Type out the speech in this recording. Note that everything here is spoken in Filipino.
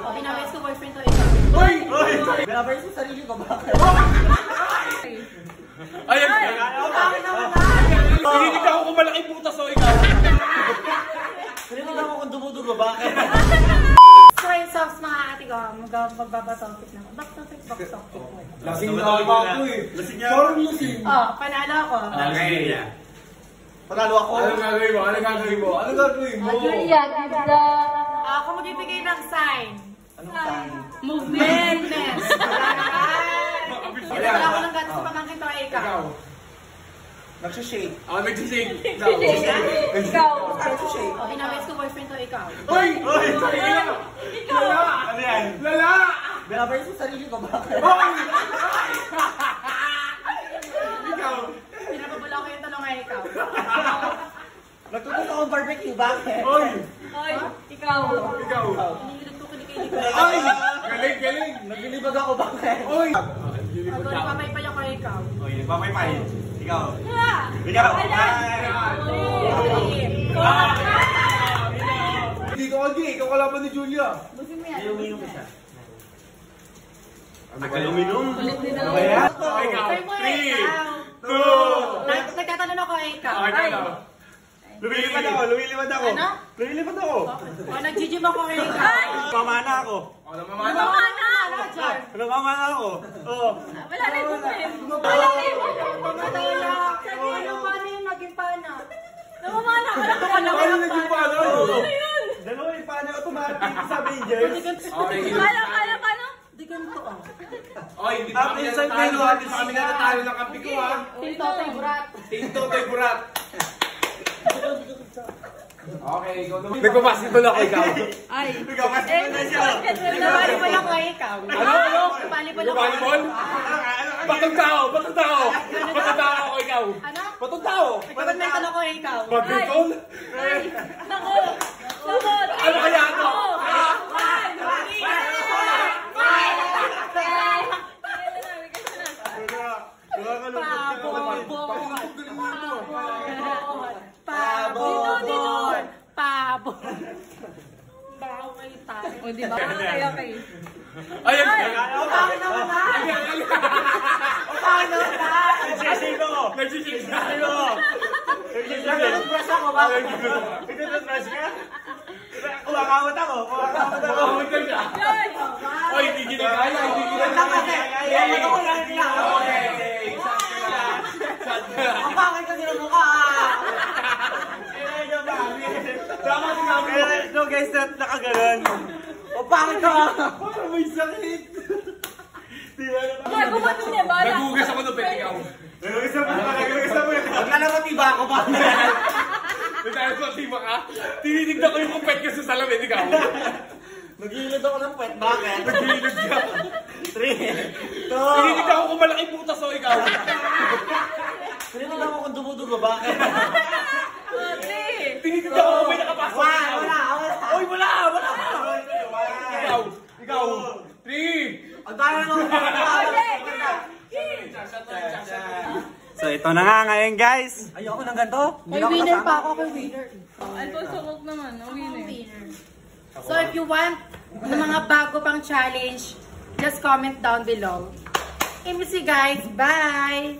Pinawis ko boyfriend to ikaw. Uy! Binabayos mo sarili ko, bakit? Ayan! Pininig ako kung malaking putas o ikaw. Pininig ako kung dumudugo, bakit? Friends of mga ate ko, magbabatopic na. Back topic. Lasing na ako eh. Lasing niya. Parang lasing. Oh, panalo ako. Okay. Panalo ako. Anong gagawin mo? Anong gagawin mo? Anong gagawin mo? Ako magbibigay ng sign. Anong sign? Movementness. Hindi pala ako ng gato sa pamangkin to ay ikaw. Nagsishake. Ako nagsishake. Ikaw. Nagsishake. Pinawis ko boyfriend to ikaw. Uy! Ikaw! Lala! Ano yan? Lala! Binabayos mo sarili ko, bakit? Ikaw! Pinapabula ko yung talong ay ikaw. Nagtutok akong barbecue, bakit? Uy! Ay, ikaw. Ikaw! Hinihilog ko kinikili ko. Ay! Galing! Naglilibag ako, bakit? Uy! Ako nagpamaypay ako ay ikaw. Uy, nagpamaypay. Ikaw! Ikaw! Hindi ko agi, ikaw kalaban ni Julia. Busin mo yan. Iuminom ko siya. Ano ka uminom? Ulit din Ano ako. ba yan? Ikaw. 3, 2, Nagtatanong ako ay ikaw. lumilipad ako. Ano? Lumilipad ako. O, nag-gym ako ay ikaw. Pamana ako. Namamana! Ano, Jar? Pamana ako. Oo. Wala na yung busin. Wala na yung busin. Pamatala. Sige, ano paano yung naging pana? Namamana ka lang. Ano naging paano? Ano yun? Dalawa yung paano automatic sa Avengers. Kala, paano? Di ganito ah. Oy, hindi pa kami natatalo. Hindi pa kami natatalo ng kampi ko ha. Tintotoy burat. Tintotoy burat. Okay, ikaw naman. Nagpapasikol ako ikaw. Ay. Nagpapasikol na siya. Nabalibol ako ay ikaw. Ano? Nabalibol ako. Volleyball? Batong tao! Batong tao! Batong tao ako ikaw! Ano? Batong tao! Badminton ako ay ikaw. Badminton? Nako! Sabot! Ano kaya ito? Pabo. Baka kayo tayo. O, di ba? Okay. Ayan! Bakit naman ba? Bakit naman ba? Nagsisig ako! Nagsisig ako! Nag-press ako, bakit? Nag-press ka? Kumakawat ako! Kumakawat ako! Oy, hindi ginagaya! Hindi ginagaya! Bakit ka sinamukha? No guys, nakagalan. O bakit ka? Parang may sakit. Ay, bumato niya ba? Nagugas ako ng pet ikaw. Nagugas ako. Naglalabati ba ako ba? Naglalabati ba ka? Tinitignan ko yung pet ka sa salamin, ikaw. Naghihilod ako ng pet, bakit? Naghihilod ka. 3, 2, Tinitignan ko kung malaking putas o ikaw. Pinitig ako kung dumudugo, bakit? Tinitignan ko kung may nakapasok. Wala. Oy, wala. Ikaw. 3. Ang dami mo. So ito na nga ngayon guys. Ayoko ng ganito. May winner pa ako kay winner. Alfonso, wag naman. Winner. So if you want ng mga bago pang challenge, just comment down below. MC guys, bye!